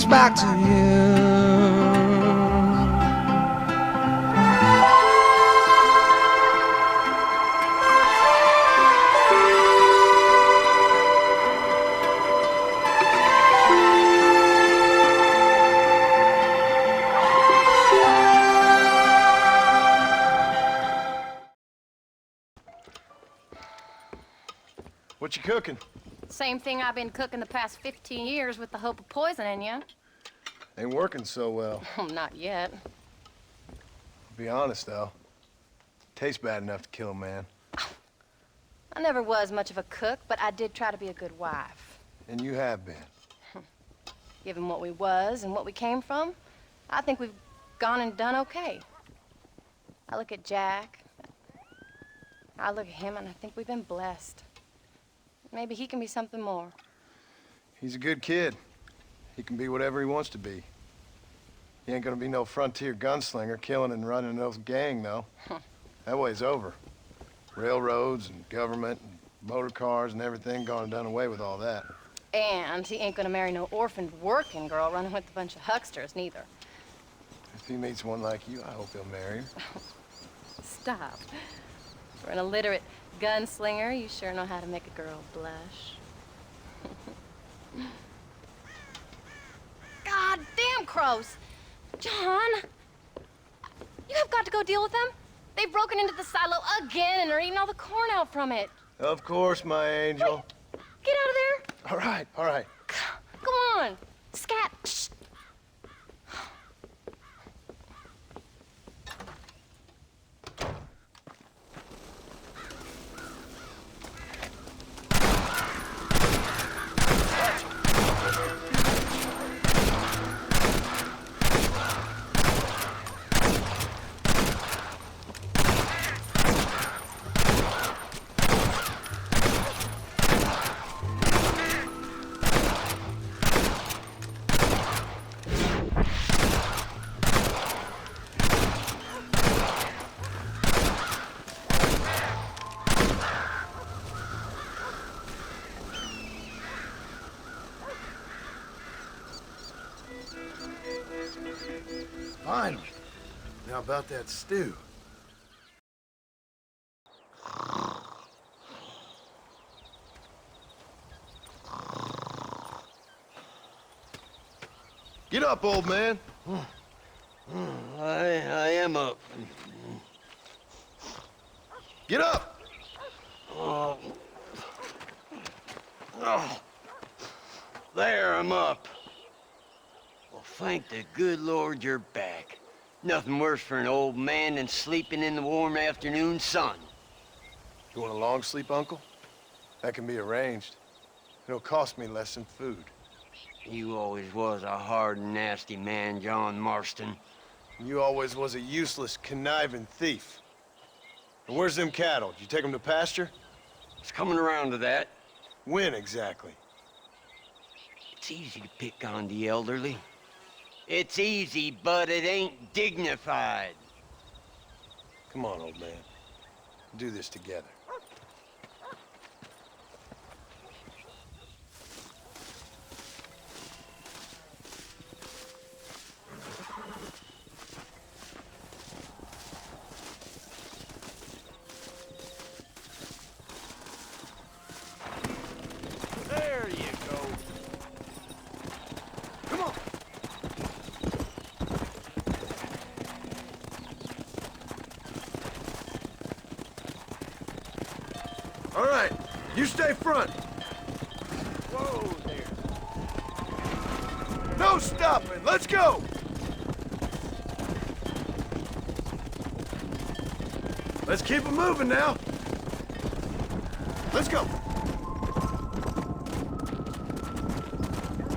leads back to you. What you cooking? Same thing I've been cooking the past 15 years with the hope of poisoning you. Ain't working so well. Not yet. Be honest, though. Tastes bad enough to kill a man. I never was much of a cook, but I did try to be a good wife. And you have been. Given what we was and what we came from, I think we've gone and done okay. I look at Jack. I look at him, and I think we've been blessed. Maybe he can be something more. He's a good kid. He can be whatever he wants to be. He ain't gonna be no frontier gunslinger killing and running no gang, though. That way's over. Railroads and government and motor cars and everything gone and done away with all that. And he ain't gonna marry no orphaned working girl running with a bunch of hucksters, neither. If he meets one like you, I hope he'll marry her. Stop. For an illiterate gunslinger, you sure know how to make a girl blush. God damn crows! John! You have got to go deal with them. They've broken into the silo again and are eating all the corn out from it. Of course, my angel. Wait, get out of there. All right, all right. Go on. Scat. Shh. Finally. Now about that stew. Get up, old man. I am up. Get up! Oh. Oh. There, I'm up. Well, thank the good Lord you're back. Nothing worse for an old man than sleeping in the warm afternoon sun. You want a long sleep, Uncle? That can be arranged. It'll cost me less than food. You always was a hard and nasty man, John Marston. You always was a useless, conniving thief. And where's them cattle? Did you take them to pasture? It's coming around to that. When exactly? It's easy to pick on the elderly. It's easy, but it ain't dignified. Come on, old man. We'll do this together. There you go. Come on! All right, you stay front. Whoa there. No stopping, let's go! Let's keep it moving now. Let's go.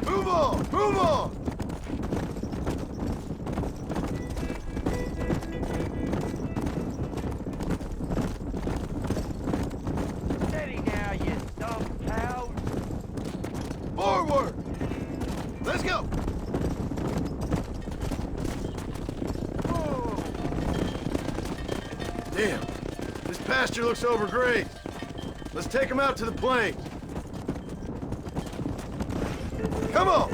Move on, move on! Steady now, you dumb cows. Forward! Let's go! Whoa. Damn, this pasture looks overgrazed. Let's take them out to the plains. Come on!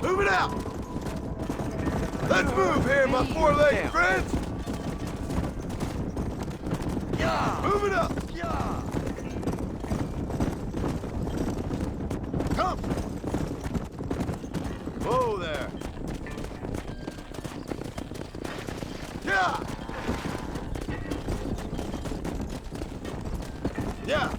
Move it out! Let's move here, my four-legged friends! Yeah! Move it up! Yeah! Come! Whoa there! Yeah! Yeah!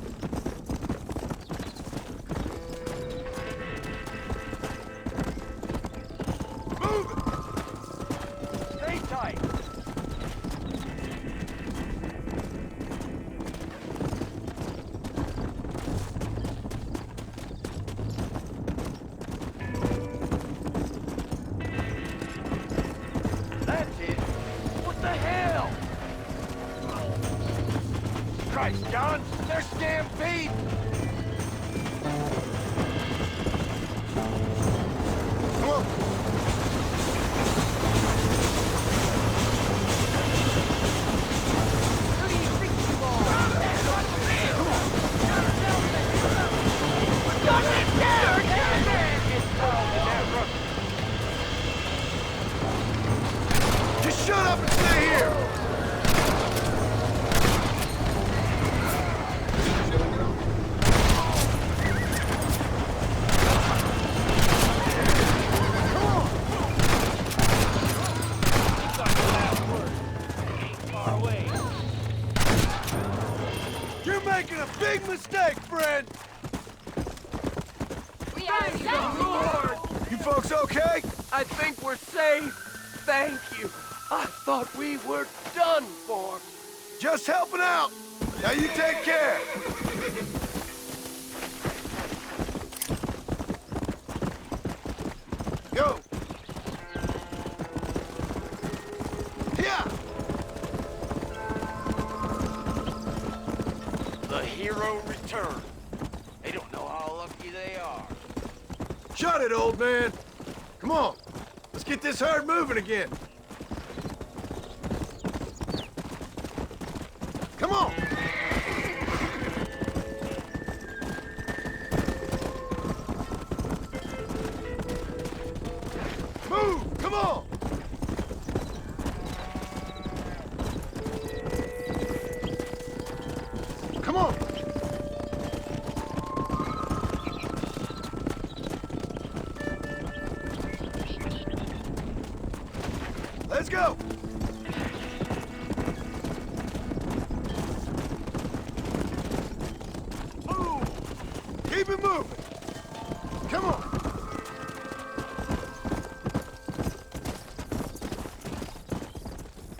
Move it! Stay tight! That's it! What the hell? Christ, John! They're stampede! Come on! Who do you think you are? Just shut up and stay here! You're making a big mistake, friend! We are You folks okay? I think we're safe. Thank you. I thought we were done for. Just helping out. Now you take care. Go. Yeah. The hero returned. They don't know how lucky they are. Shut it, old man. Come on. Let's get this herd moving again. Come on. Move. Come on. Come on. Let's go. Move. Keep it moving. Come on.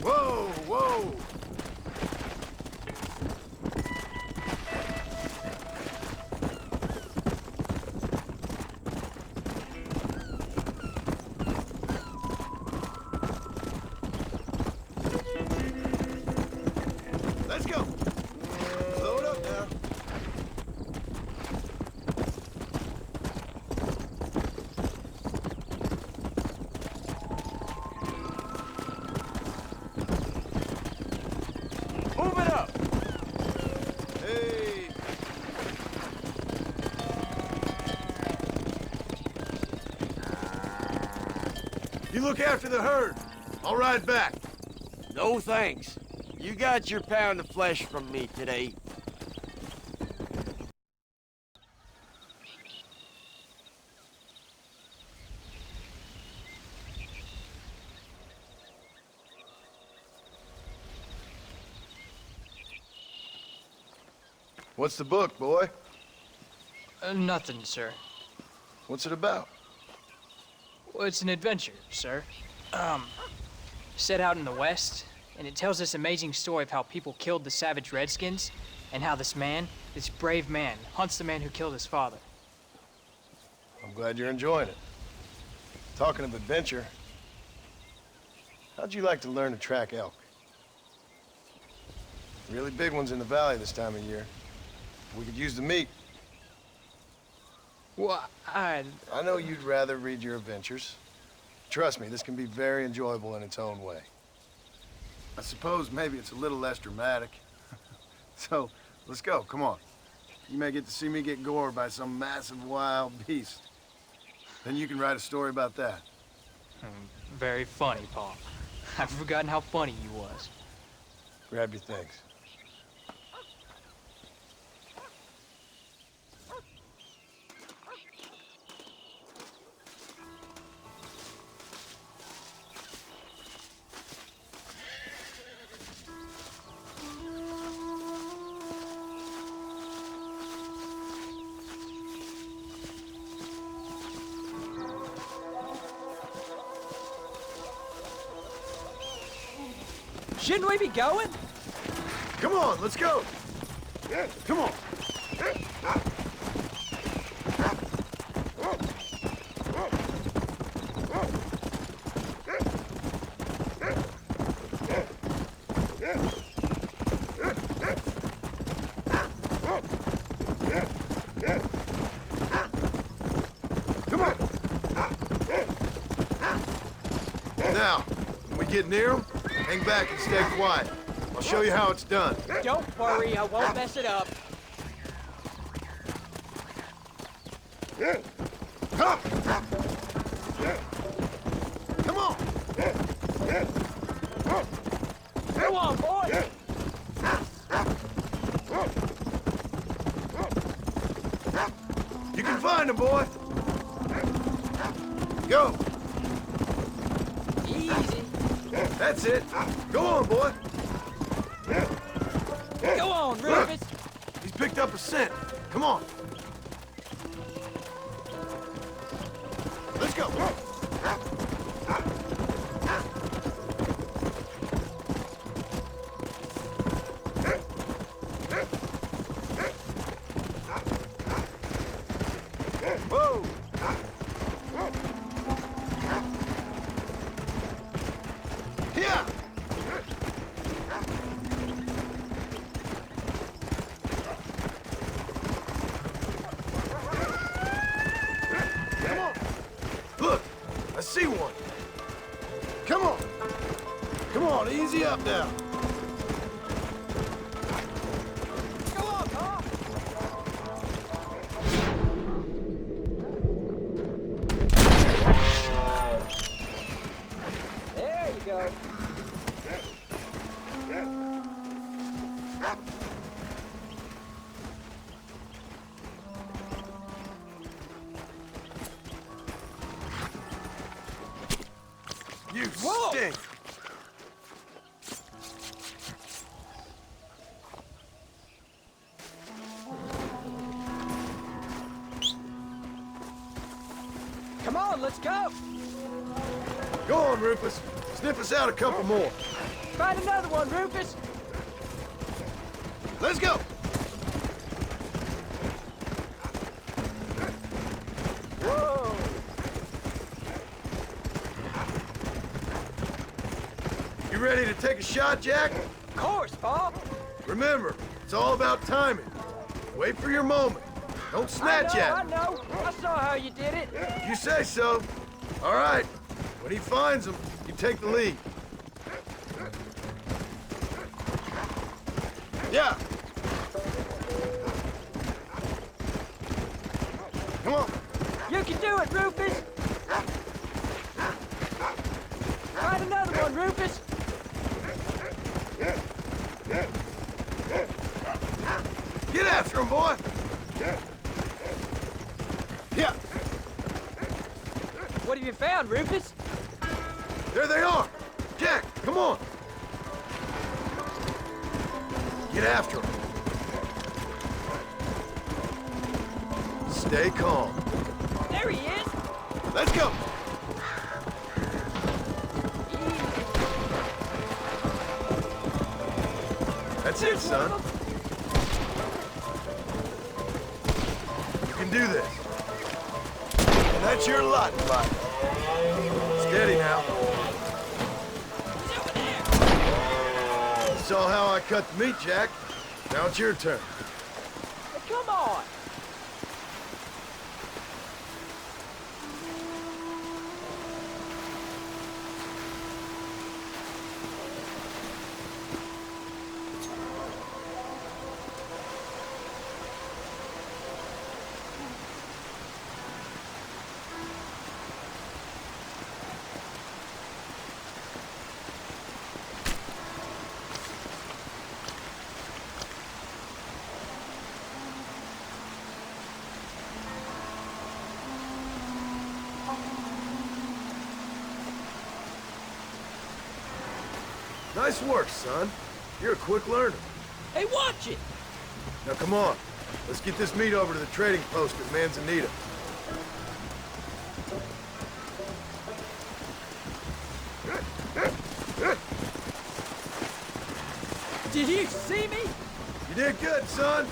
Whoa, whoa. Let's go. Load up now. Move it up! Hey. You look after the herd. I'll ride back. No thanks. You got your pound of flesh from me today. What's the book, boy? Nothing, sir. What's it about? Well, it's an adventure, sir. Set out in the West, and it tells this amazing story of how people killed the savage Redskins, and how this man, this brave man, hunts the man who killed his father. I'm glad you're enjoying it. Talking of adventure, how'd you like to learn to track elk? Really big ones in the valley this time of year. We could use the meat. Well, I know you'd rather read your adventures. Trust me, this can be very enjoyable in its own way. I suppose maybe it's a little less dramatic. So, let's go, come on. You may get to see me get gored by some massive wild beast. Then you can write a story about that. Very funny, Paul. I've forgotten how funny you was. Grab your things. Shouldn't we be going? Come on, let's go. Come on. Come on. Now, when we get near them, hang back and stay quiet. I'll show you how it's done. Don't worry, I won't mess it up. Come! Come on! Go on, boy! You can find him, boy! Go! Easy. That's it! Go on, boy! Go on, Rufus. He's picked up a scent. Come on! Let's go! Whoa! Here! Come on! Look! I see one! Come on! Come on, easy up now! Go on, Paul. There you go. You Whoa! stink! Come on, let's go. Go on, Rufus. Sniff us out a couple more. Find another one, Rufus. Let's go! Whoa. You ready to take a shot, Jack? Of course, Paul. Remember, it's all about timing. Wait for your moment. Don't snatch I at know. I saw how you did it. it. You say so. All right. When he finds them, you take the lead. Yeah. Come on. You can do it, Rufus. Find another one, Rufus. Get after him, boy. Yeah. What have you found, Rufus? There they are. Jack, come on. Get after him. Stay calm. There he is. Let's go. That's it, son. You can do this. And that's your lot in life. Steady now. You saw how I cut the meat, Jack. Now it's your turn. Come on. Nice work, son. You're a quick learner. Hey, watch it! Now come on. Let's get this meat over to the trading post at Manzanita. Did you see me? You did good, son.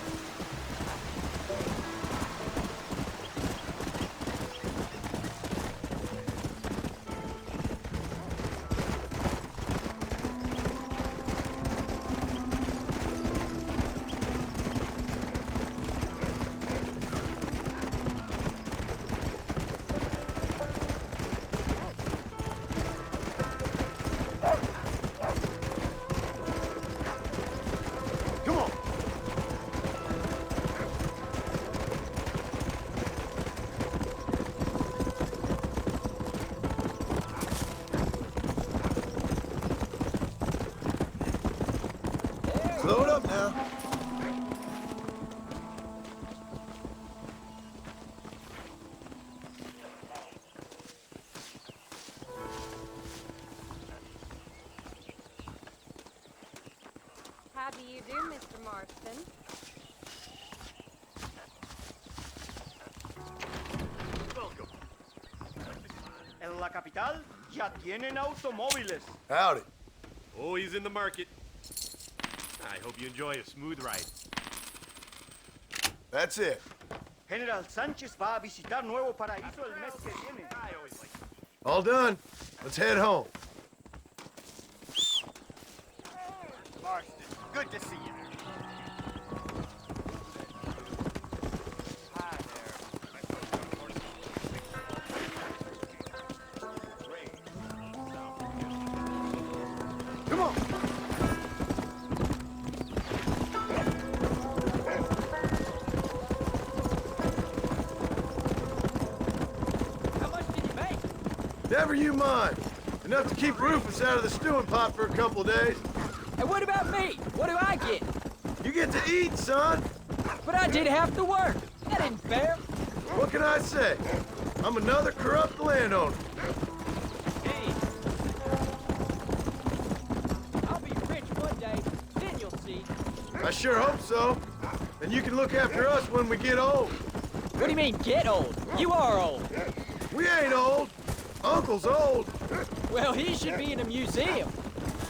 Come on. Slow it up now. How do you do, Mr. Marston? En la capital ya tienen automóviles. Howdy. Oh, he's in the market. I hope you enjoy a smooth ride. That's it. General Sánchez va a visitar Nuevo Paraíso el mes que viene. I always like All done. Let's head home. Marston, good to see you. Hi Come on. How much did you make? Never you mind. Enough to keep Rufus out of the stewing pot for a couple of days. And what about me? What do I get? You get to eat, son. But I did half the work. That isn't fair. What can I say? I'm another corrupt landowner. Hey. I'll be rich one day, then you'll see. I sure hope so. And you can look after us when we get old. What do you mean, get old? You are old. We ain't old. Uncle's old. Well, he should be in a museum.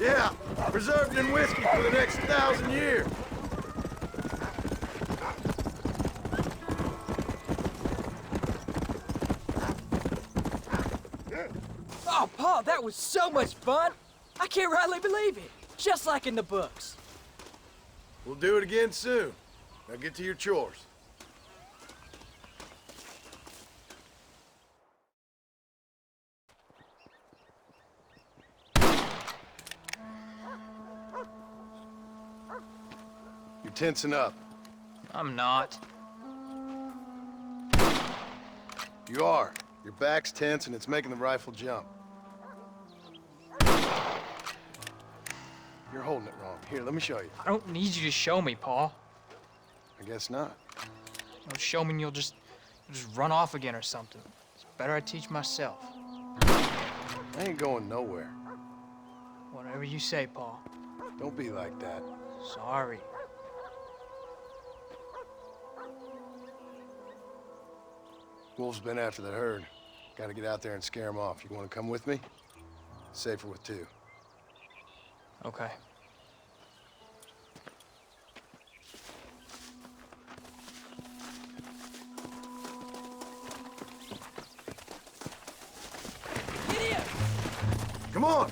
Yeah, preserved in whiskey for the next 1,000 years. Oh, Paul, that was so much fun. I can't rightly believe it. Just like in the books. We'll do it again soon. Now get to your chores. You're tensing up. I'm not. You are. Your back's tense and it's making the rifle jump. You're holding it wrong. Here, let me show you. I don't need you to show me, Paul. I guess not. You'll show me and you'll just run off again or something. It's better I teach myself. I ain't going nowhere. Whatever you say, Paul. Don't be like that. Sorry. Wolf's been after the herd. Gotta get out there and scare him off. You wanna come with me? Safer with two. Okay. Gideon! Come on!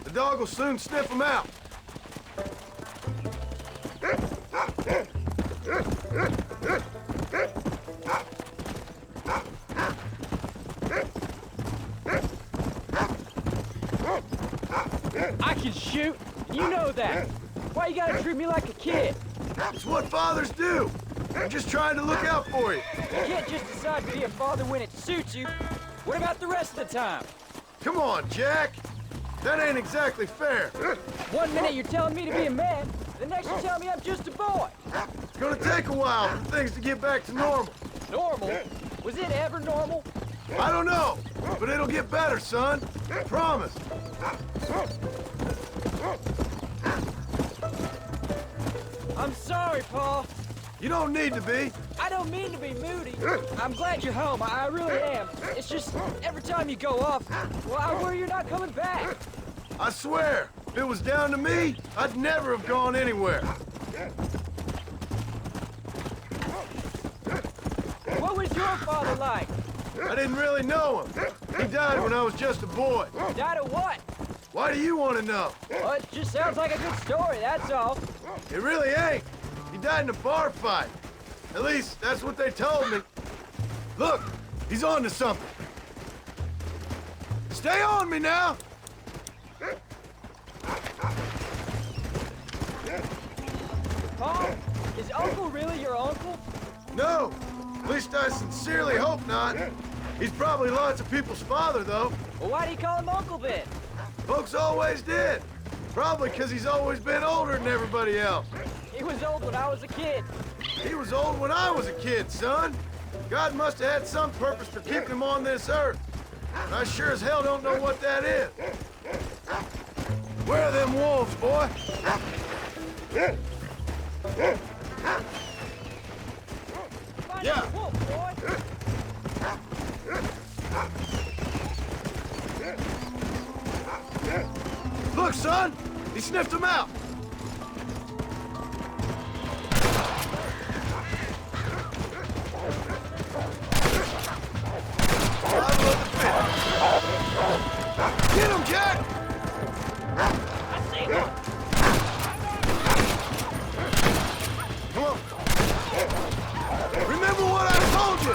The dog will soon sniff him out. I can shoot. You know that. Why you gotta treat me like a kid? It's what fathers do. I'm just trying to look out for you. You can't just decide to be a father when it suits you. What about the rest of the time? Come on, Jack. That ain't exactly fair. One minute you're telling me to be a man, the next you're telling me I'm just a boy. It's gonna take a while for things to get back to normal. Normal? Was it ever normal? I don't know, but it'll get better, son. Promise. I'm sorry, Paul. You don't need to be. I don't mean to be moody. I'm glad you're home. I really am. It's just every time you go off, well, I worry you're not coming back. I swear, if it was down to me, I'd never have gone anywhere. What was your father like? I didn't really know him. He died when I was just a boy. Died of what? Why do you want to know? Well, it just sounds like a good story, that's all. It really ain't. He died in a bar fight. At least, that's what they told me. Look, he's on to something. Stay on me now! Paul, is Uncle really your uncle? No! At least I sincerely hope not. He's probably lots of people's father, though. Well, why do you call him Uncle then? Folks always did. Probably because he's always been older than everybody else. He was old when I was a kid. He was old when I was a kid, son. God must have had some purpose for keeping him on this earth. And I sure as hell don't know what that is. Where are them wolves, boy? Find Yeah. that wolf, boy. Look, son! He sniffed him out! Get him, Jack! I see one. Come on. Remember what I told you!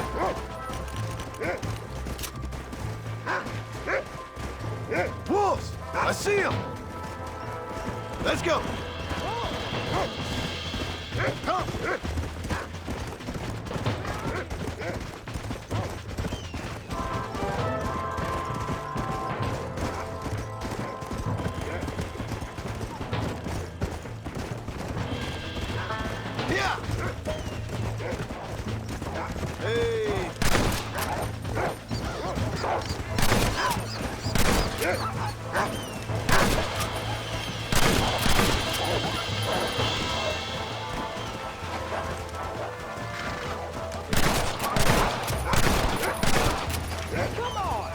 Wolves! I see them! Let's go! Come! Yeah! Hey! Come on.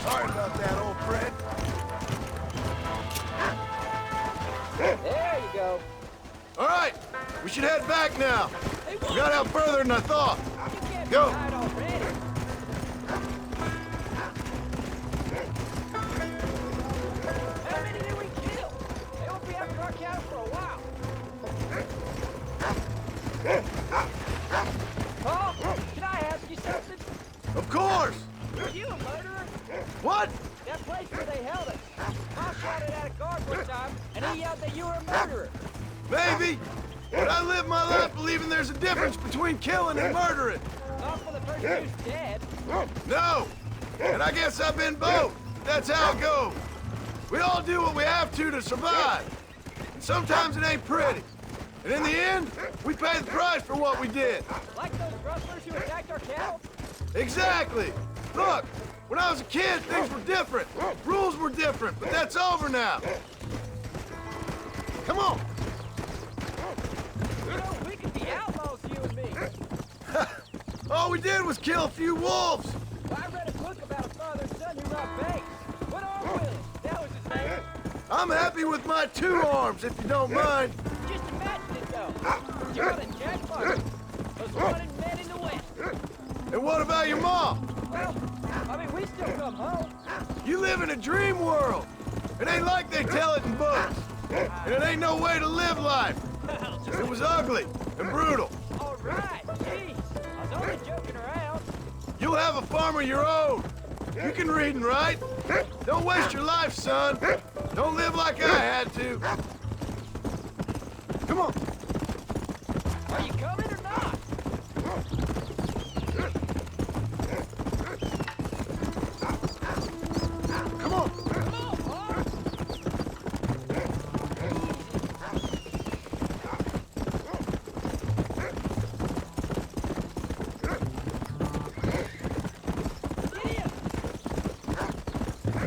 Sorry about that, old friend. There you go. All right, we should head back now. Hey, We got out further than I thought. You can't Go. be tired already. How many did we kill? They won't be after our cattle for a while. Paul, can I ask you something? Of course. Were you a murderer? What? That place where they held us. I shouted at a guard one time, and he yelled that you were a murderer. Maybe. But I live my life believing there's a difference between killing and murdering. Not for the person who's dead. No. And I guess I've been both. That's how it goes. We all do what we have to survive. And sometimes it ain't pretty. And in the end, we pay the price for what we did. Like those rustlers who attacked our cattle? Exactly. Look, when I was a kid, things were different. Rules were different, but that's over now. Come on. You know, we could be outlaws, you and me. All we did was kill a few wolves. I read a book about a father and son who robbed banks. What Arm Willis? That was his name. I'm happy with my 2 arms, if you don't mind. Just imagine it, though. John and Jack Martin, those wanted men in the West. And what about your mom? Well, I mean, we still come home. You live in a dream world. It ain't like they tell it in books. And it ain't no way to live life. It was ugly and brutal. All right, jeez. I was only joking around. You'll have a farm of your own. You can read and write. Don't waste your life, son. Don't live like I had to. Come on. Are you coming or not? Come on. Come on, Paul. Get in.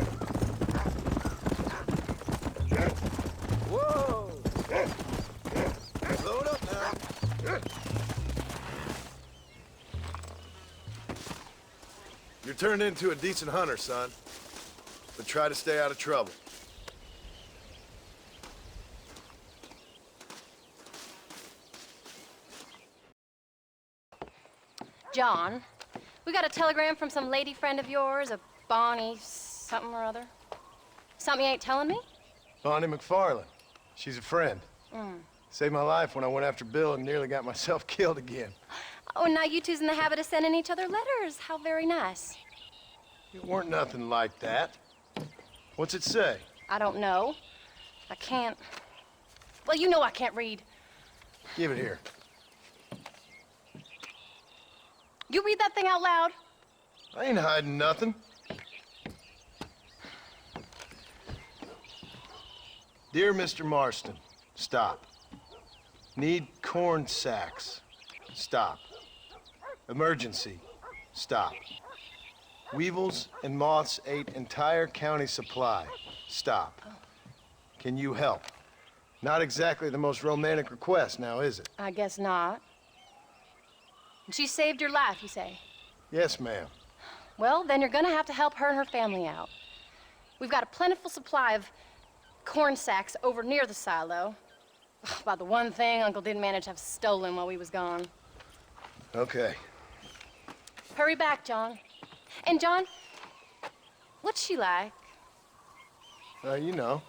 You're turned into a decent hunter, son. But try to stay out of trouble. John, we got a telegram from some lady friend of yours, a Bonnie something or other. Something you ain't telling me? Bonnie McFarland. She's a friend. Saved my life when I went after Bill and nearly got myself killed again. Oh, now you two's in the habit of sending each other letters. How very nice. It weren't nothing like that. What's it say? I don't know. I can't. Well, you know I can't read. Give it here. You read that thing out loud? I ain't hiding nothing. Dear Mr. Marston, stop. Need corn sacks. Stop. Emergency. Stop. Weevils and moths ate entire county supply. Stop. Can you help? Not exactly the most romantic request now, is it? I guess not. She saved your life, you say? Yes, ma'am. Well, then you're gonna have to help her and her family out. We've got a plentiful supply of corn sacks over near the silo. About the one thing Uncle didn't manage to have stolen while we was gone. Okay. Hurry back, John. And John, what's she like? You know.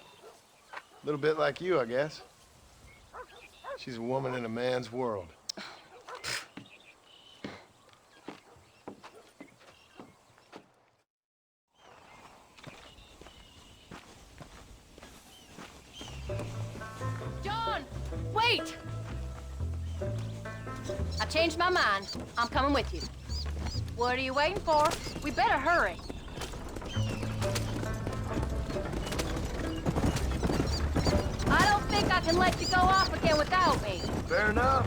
A little bit like you, I guess. She's a woman in a man's world. John, wait! I changed my mind. I'm coming with you. What are you waiting for? We better hurry. I don't think I can let you go off again without me. Fair enough.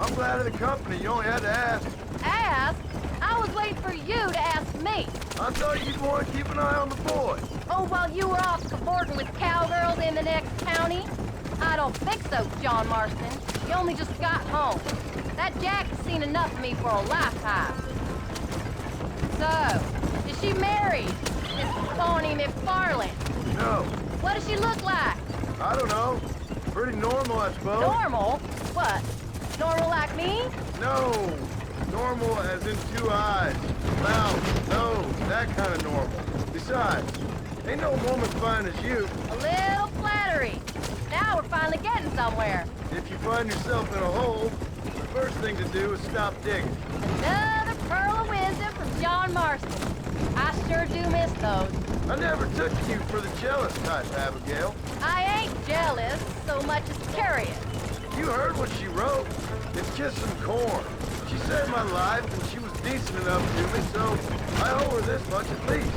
I'm glad of the company. You only had to ask. Ask? I was waiting for you to ask me. I thought you'd want to keep an eye on the boy. Oh, while you were off cavorting with cowgirls in the next county? I don't think so, John Marston. You only just got home. That Jack has seen enough of me for a lifetime. So, is she married, Miss Bonnie McFarland? No, What does she look like? I don't know. Pretty normal, I suppose. Normal? What? Normal like me? No. Normal as in 2 eyes, mouth, nose, that kind of normal. Besides, ain't no woman fine as you. A little flattery. Now we're finally getting somewhere. If you find yourself in a hole, the first thing to do is stop digging. Another pearl of wisdom from John Marston. I sure do miss those. I never took you for the jealous type, Abigail. I ain't jealous so much as curious. You heard what she wrote. It's just some corn. She saved my life, and she was decent enough to me, so I owe her this much at least.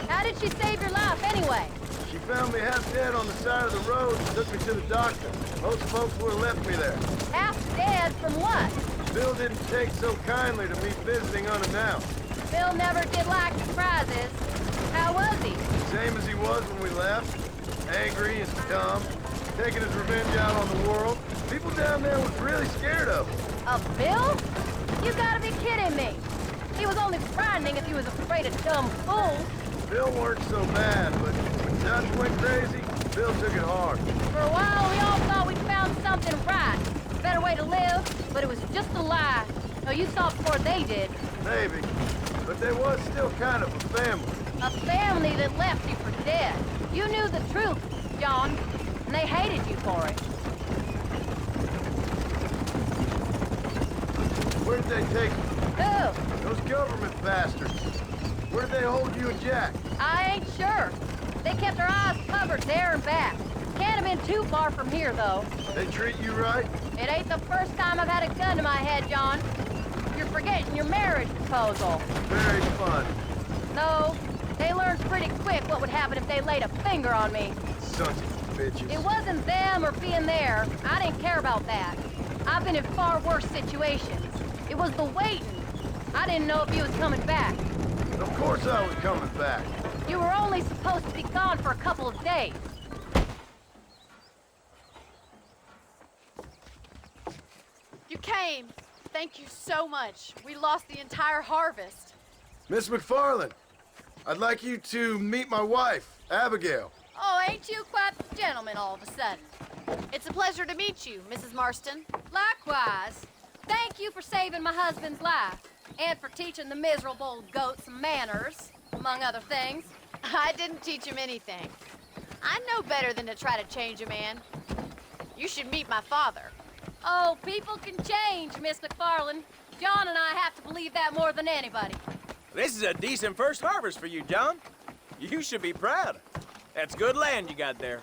How did she save your life anyway? She found me half dead on the side of the road and took me to the doctor. Most folks would have left me there. Half dead from what? Bill didn't take so kindly to me visiting unannounced. Bill never did like surprises. How was he? Same as he was when we left. Angry and dumb. Taking his revenge out on the world. People down there was really scared of him. Of Bill? You gotta be kidding me. He was only frightening if he was afraid of dumb fools. Bill weren't so bad, but when Dutch went crazy, Bill took it hard. For a while, we all thought we'd found something right. A better way to live, but it was just a lie. No, you saw it before they did. Maybe. But there was still kind of a family. A family that left you for dead. You knew the truth, John, and they hated you for it. Where did they take you? Who? Those government bastards. Where did they hold you and Jack? I ain't sure. They kept our eyes covered there and back. Can't have been too far from here, though. They treat you right? It ain't the first time I've had a gun to my head, John. You're forgetting your marriage proposal. Very fun. No, they learned pretty quick what would happen if they laid a finger on me. Sons of bitches. It wasn't them or being there. I didn't care about that. I've been in far worse situations. It was the waiting. I didn't know if you was coming back. Of course I was coming back. You were only supposed to be gone for a couple of days. came. Thank you so much. We lost the entire harvest. Miss McFarland, I'd like you to meet my wife, Abigail. Oh, ain't you quite the gentleman all of a sudden? It's a pleasure to meet you, Mrs. Marston. Likewise. Thank you for saving my husband's life and for teaching the miserable goat some manners, among other things. I didn't teach him anything. I know better than to try to change a man. You should meet my father. Oh, people can change, Miss McFarland. John and I have to believe that more than anybody. This is a decent first harvest for you, John. You should be proud. That's good land you got there.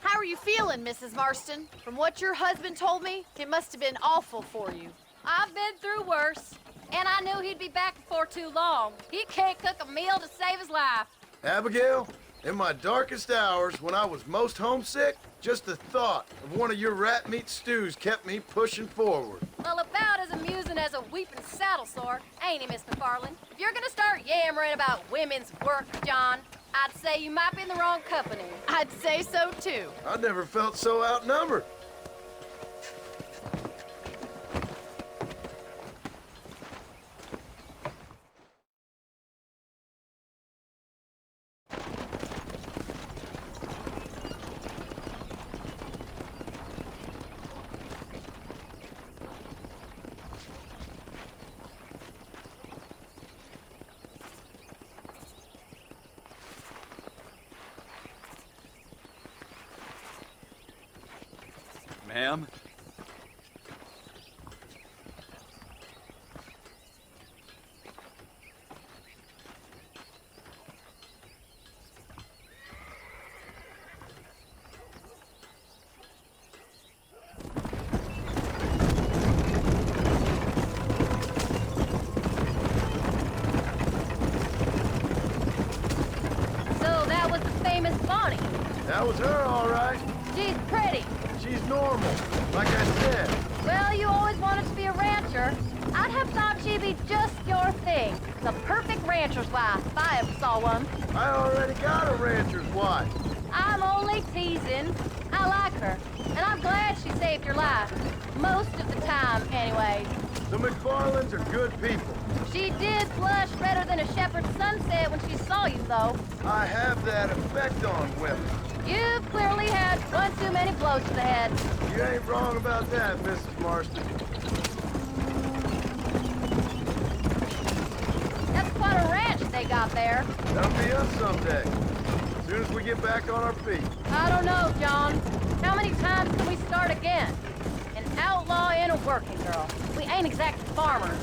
How are you feeling, Mrs. Marston? From what your husband told me, it must have been awful for you. I've been through worse, and I knew he'd be back before too long. He can't cook a meal to save his life. Abigail, in my darkest hours, when I was most homesick, just the thought of one of your rat meat stews kept me pushing forward. Well, about as amusing as a weeping saddle sore, ain't he, Miss McFarland? If you're gonna start yammering about women's work, John, I'd say you might be in the wrong company. I'd say so, too. I never felt so outnumbered. Ma'am? So that was the famous Bonnie. That was her, all right. She's pretty. She's normal, like I said. Well, you always wanted to be a rancher. I'd have thought she'd be just your thing. The perfect rancher's wife, if I ever saw one. I already got a rancher's wife. I'm only teasing. I like her, and I'm glad she saved your life. Most of the time, anyway. The McFarlands are good people. She did blush redder than a shepherd's sunset when she saw you, though. I have that effect on women. You've clearly had one too many blows to the head. You ain't wrong about that, Mrs. Marston. That's quite a ranch they got there. That'll be us someday. As soon as we get back on our feet. I don't know, John. How many times can we start again? An outlaw and a working girl. We ain't exactly farmers.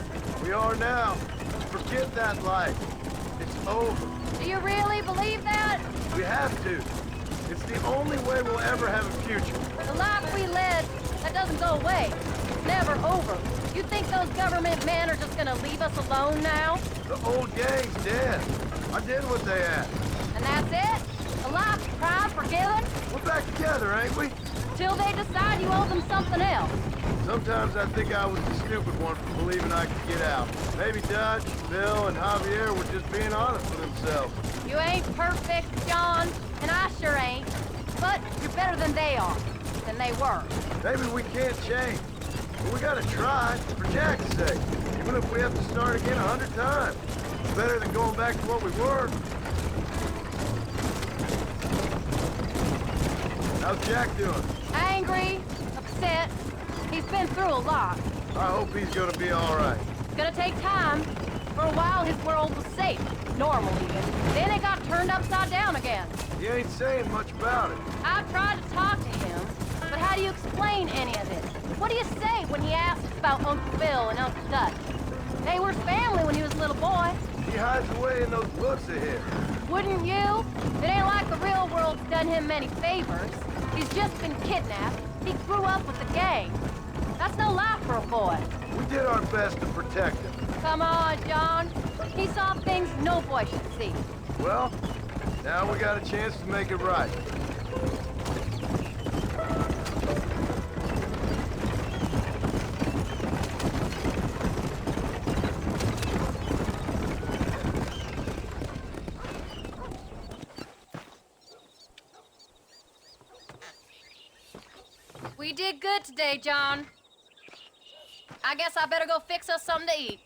We are now. Forget that life. It's over. Do you really believe that? We have to. It's the only way we'll ever have a future. The life we led, that doesn't go away. It's never over. You think those government men are just gonna leave us alone now? The old gang's dead. I did what they asked. And that's it? A life of crime forgiven? We're back together, ain't we? Till they decide you owe them something else. Sometimes I think I was the stupid one for believing I could get out. Maybe Dutch, Bill, and Javier were just being honest with themselves. You ain't perfect, John, and I sure ain't. But you're better than they are, than they were. Maybe we can't change, but we gotta try, for Jack's sake. Even if we have to start again 100 times. It's better than going back to what we were. How's Jack doing? Angry, upset. He's been through a lot. I hope he's gonna be all right. It's gonna take time. For a while, his world was safe. Normal, even. Then it got turned upside down again. He ain't saying much about it. I tried to talk to him, but how do you explain any of it? What do you say when he asks about Uncle Bill and Uncle Dutch? They were family when he was a little boy. He hides away in those woods of his. Wouldn't you? It ain't like the real world's done him many favors. He's just been kidnapped. He grew up with the gang. That's no life for a boy. We did our best to protect him. Come on, John. He saw things no boy should see. Well, now we got a chance to make it right. We did good today, John. I guess I better go fix us something to eat.